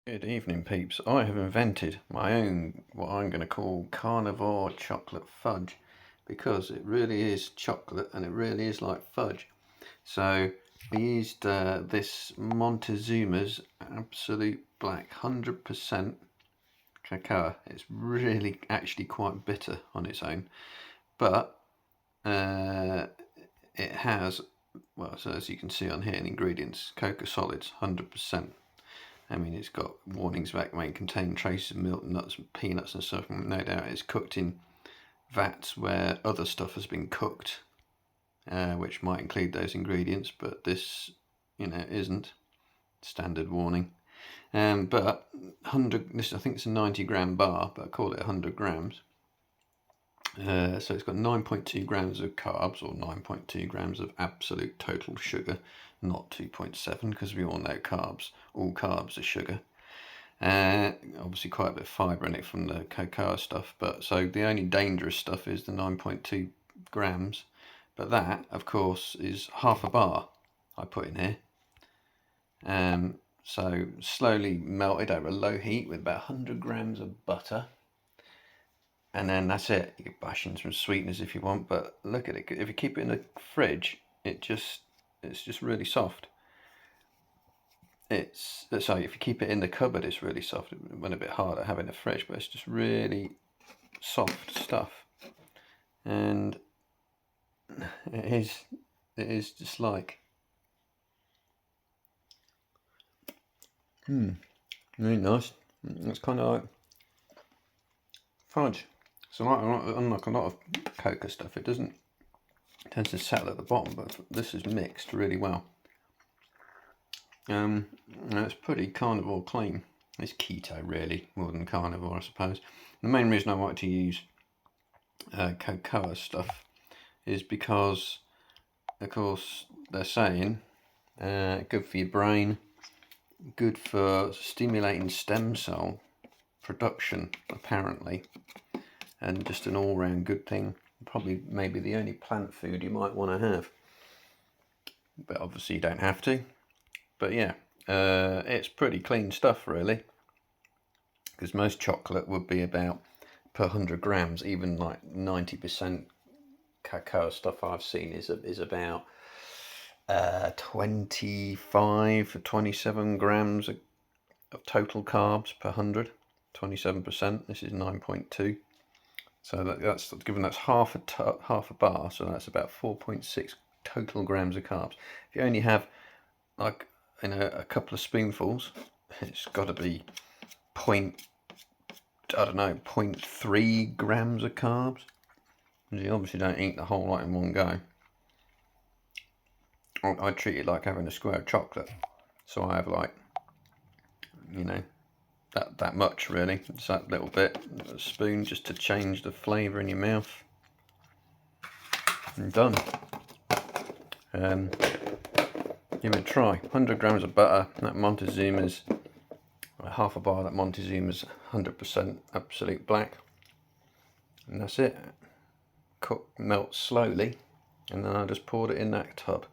Good evening, peeps. I have invented my own, what I'm going to call carnivore chocolate fudge, because it really is chocolate and it really is like fudge. So I used this Montezuma's Absolute Black 100% cacao. It's really actually quite bitter on its own, but it has, well, so as you can see on here in ingredients, cocoa solids 100%. I mean, it's got warnings about may contain traces of milk, nuts, and peanuts and stuff. No doubt it's cooked in vats where other stuff has been cooked, which might include those ingredients, but this, isn't. Standard warning. But 100, this I think it's a 90-gram bar, but I call it 100 grams. So it's got 9.2 grams of carbs, or 9.2 grams of absolute total sugar, not 2.7, because we all know all carbs are sugar. Obviously quite a bit of fibre in it from the cocoa stuff, but so the only dangerous stuff is the 9.2 grams, but that, of course, is half a bar I put in here. So slowly melted over low heat with about 100 grams of butter. And then that's it. You can bash in some sweeteners if you want, but look at it. If you keep it in the fridge, it's just really soft. Sorry, if you keep it in the cupboard, it's really soft. It went a bit harder having the fridge, but it's just really soft stuff. And it is just like, really nice. It's kind of like fudge. So unlike a lot of cocoa stuff, it tends to settle at the bottom, but this is mixed really well. It's pretty carnivore clean. It's keto really, more than carnivore I suppose. The main reason I wanted to use cocoa stuff is because, of course, they're saying good for your brain, good for stimulating stem cell production apparently, and just an all-round good thing. Probably maybe the only plant food you might want to have, but obviously you don't have to. But yeah, it's pretty clean stuff really, because most chocolate would be about, per 100 grams, even like 90% cacao stuff I've seen is about 25 to 27 grams of total carbs per 100. 27%. This is 9.2. So that's given that's half a bar, so that's about 4.6 total grams of carbs. If you only have like a couple of spoonfuls, it's got to be 0.3 grams of carbs. You obviously don't eat the whole lot in one go. I treat it like having a square of chocolate, so I have like, that much really. It's that little bit, a spoon just to change the flavour in your mouth. And done. Give it a try. 100 grams of butter, that Montezuma's, half a bar, that Montezuma's 100% Absolute Black. And that's it. Melt slowly, and then I just poured it in that tub.